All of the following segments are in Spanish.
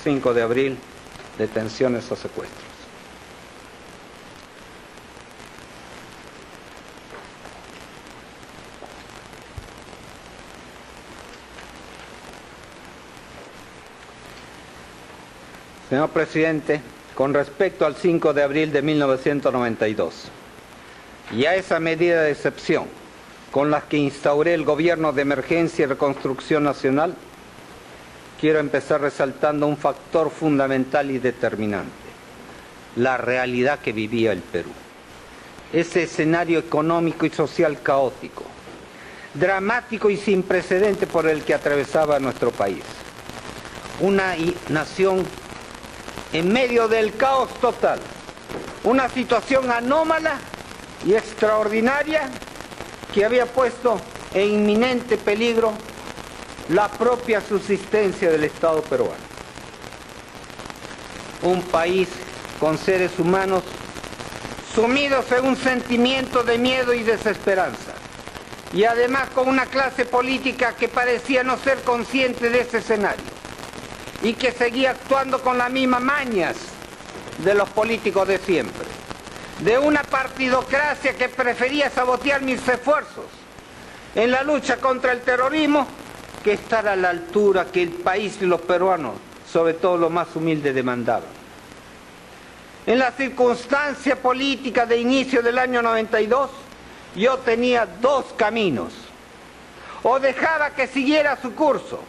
5 de abril, detenciones o secuestros. Señor Presidente, con respecto al 5 de abril de 1992 y a esa medida de excepción con las que instauré el Gobierno de Emergencia y Reconstrucción Nacional, quiero empezar resaltando un factor fundamental y determinante: la realidad que vivía el Perú. Ese escenario económico y social caótico, dramático y sin precedente por el que atravesaba nuestro país. Una nación en medio del caos total, una situación anómala y extraordinaria que había puesto en inminente peligro la propia subsistencia del Estado peruano. Un país con seres humanos sumidos en un sentimiento de miedo y desesperanza, y además con una clase política que parecía no ser consciente de ese escenario y que seguía actuando con las mismas mañas de los políticos de siempre, de una partidocracia que prefería sabotear mis esfuerzos en la lucha contra el terrorismo que estar a la altura que el país y los peruanos, sobre todo los más humildes, demandaban. En la circunstancia política de inicio del año 92, yo tenía dos caminos: o dejaba que siguiera su curso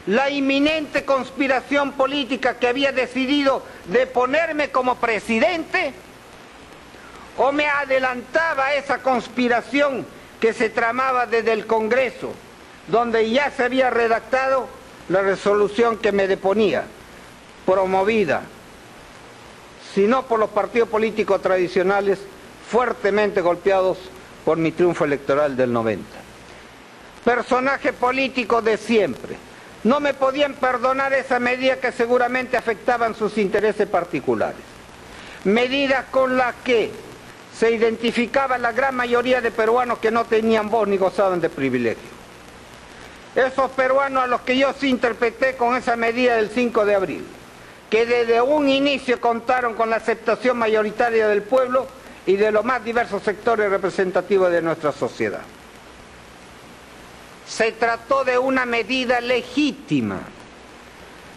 la inminente conspiración política que había decidido de ponerme como presidente, o me adelantaba a esa conspiración que se tramaba desde el Congreso, donde ya se había redactado la resolución que me deponía, promovida, si no por los partidos políticos tradicionales, fuertemente golpeados por mi triunfo electoral del 90. Personajes políticos de siempre no me podían perdonar esa medida que seguramente afectaban sus intereses particulares. Medidas con las que se identificaba la gran mayoría de peruanos que no tenían voz ni gozaban de privilegio. Esos peruanos a los que yo sí interpreté con esa medida del 5 de abril, que desde un inicio contaron con la aceptación mayoritaria del pueblo y de los más diversos sectores representativos de nuestra sociedad. Se trató de una medida legítima,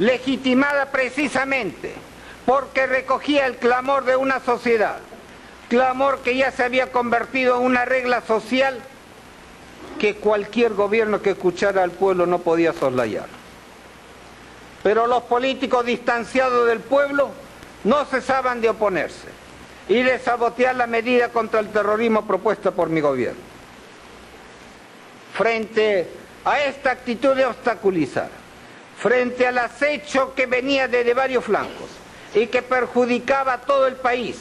legitimada precisamente porque recogía el clamor de una sociedad, clamor que ya se había convertido en una regla social que cualquier gobierno que escuchara al pueblo no podía soslayar. Pero los políticos distanciados del pueblo no cesaban de oponerse y de sabotear la medida contra el terrorismo propuesta por mi gobierno. Frente a esta actitud de obstaculizar, frente al acecho que venía desde varios flancos y que perjudicaba a todo el país,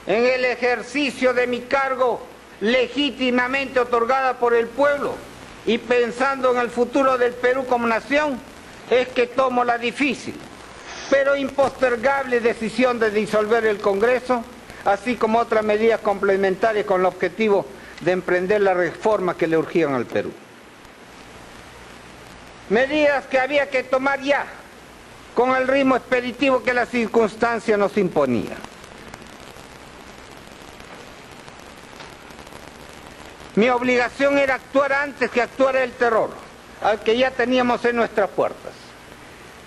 en el ejercicio de mi cargo legítimamente otorgada por el pueblo y pensando en el futuro del Perú como nación, es que tomo la difícil pero impostergable decisión de disolver el Congreso, así como otras medidas complementarias con el objetivo de emprender las reformas que le urgían al Perú. Medidas que había que tomar ya, con el ritmo expeditivo que la circunstancia nos imponía. Mi obligación era actuar antes que actuara el terror, al que ya teníamos en nuestras puertas.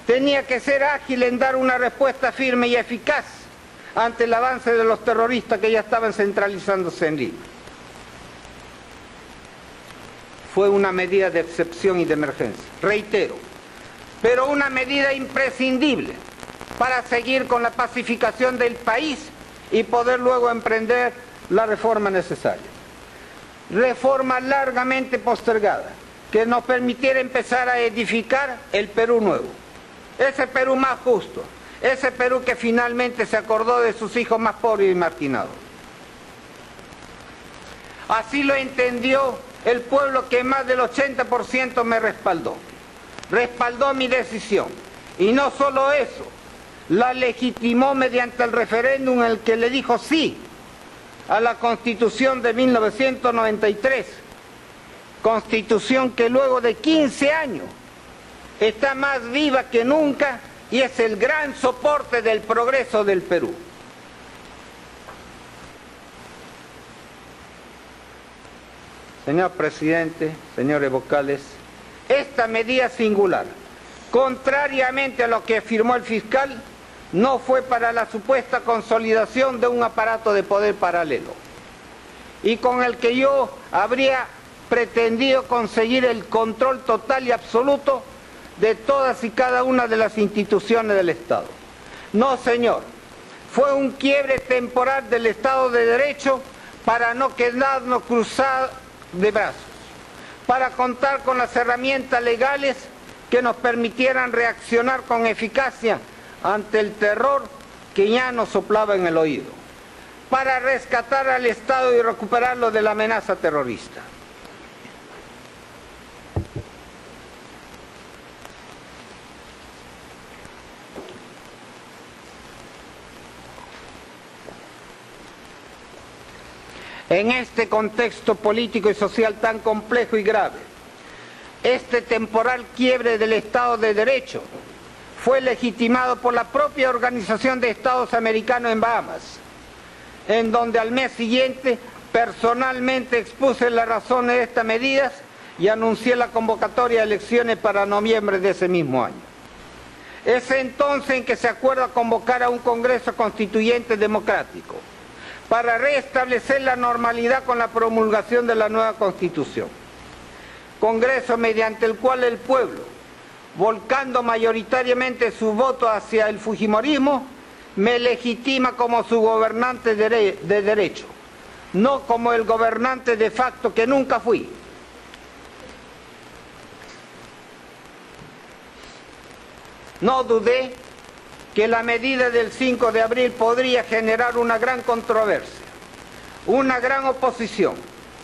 Tenía que ser ágil en dar una respuesta firme y eficaz ante el avance de los terroristas que ya estaban centralizándose en Lima. Fue una medida de excepción y de emergencia, reitero, pero una medida imprescindible para seguir con la pacificación del país y poder luego emprender la reforma necesaria. Reforma largamente postergada, que nos permitiera empezar a edificar el Perú nuevo, ese Perú más justo, ese Perú que finalmente se acordó de sus hijos más pobres y marginados. Así lo entendió el pueblo, que más del 80% me respaldó mi decisión, y no solo eso, la legitimó mediante el referéndum en el que le dijo sí a la Constitución de 1993, Constitución que luego de 15 años está más viva que nunca y es el gran soporte del progreso del Perú. Señor presidente, señores vocales, esta medida singular, contrariamente a lo que afirmó el fiscal, no fue para la supuesta consolidación de un aparato de poder paralelo y con el que yo habría pretendido conseguir el control total y absoluto de todas y cada una de las instituciones del Estado. No, señor, fue un quiebre temporal del Estado de Derecho para no quedarnos cruzados de brazos, para contar con las herramientas legales que nos permitieran reaccionar con eficacia ante el terror que ya nos soplaba en el oído, para rescatar al Estado y recuperarlo de la amenaza terrorista. En este contexto político y social tan complejo y grave, este temporal quiebre del Estado de Derecho fue legitimado por la propia Organización de Estados Americanos en Bahamas, en donde al mes siguiente personalmente expuse las razones de estas medidas y anuncié la convocatoria de elecciones para noviembre de ese mismo año. Es entonces en que se acuerda convocar a un Congreso Constituyente democrático para restablecer la normalidad con la promulgación de la nueva Constitución. Congreso mediante el cual el pueblo, volcando mayoritariamente su voto hacia el fujimorismo, me legitima como su gobernante de derecho, no como el gobernante de facto que nunca fui. No dudé que la medida del 5 de abril podría generar una gran controversia, una gran oposición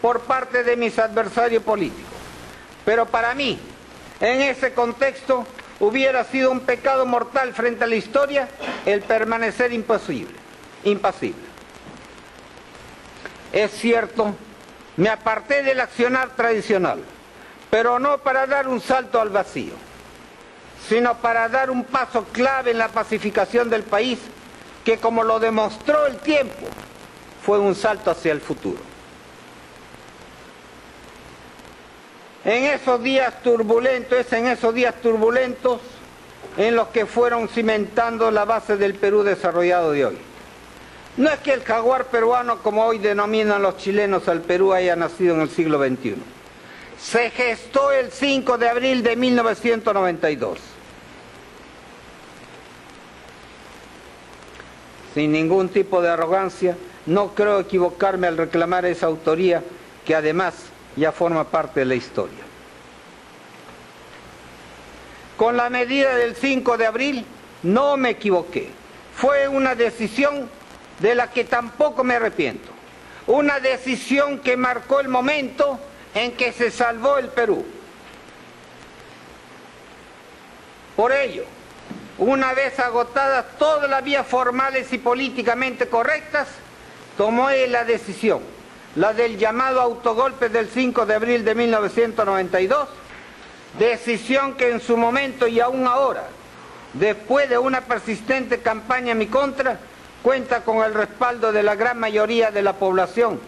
por parte de mis adversarios políticos. Pero para mí, en ese contexto, hubiera sido un pecado mortal frente a la historia el permanecer impasible. Es cierto, me aparté del accionar tradicional, pero no para dar un salto al vacío, sino para dar un paso clave en la pacificación del país, que como lo demostró el tiempo, fue un salto hacia el futuro. En esos días turbulentos en los que fueron cimentando la base del Perú desarrollado de hoy. No es que el jaguar peruano, como hoy denominan los chilenos al Perú, haya nacido en el siglo XXI. Se gestó el 5 de abril de 1992. Sin ningún tipo de arrogancia, no creo equivocarme al reclamar esa autoría que además ya forma parte de la historia. Con la medida del 5 de abril no me equivoqué. Fue una decisión de la que tampoco me arrepiento. Una decisión que marcó el momento en que se salvó el Perú. Por ello, una vez agotadas todas las vías formales y políticamente correctas, tomé la decisión, la del llamado autogolpe del 5 de abril de 1992, decisión que en su momento y aún ahora, después de una persistente campaña en mi contra, cuenta con el respaldo de la gran mayoría de la población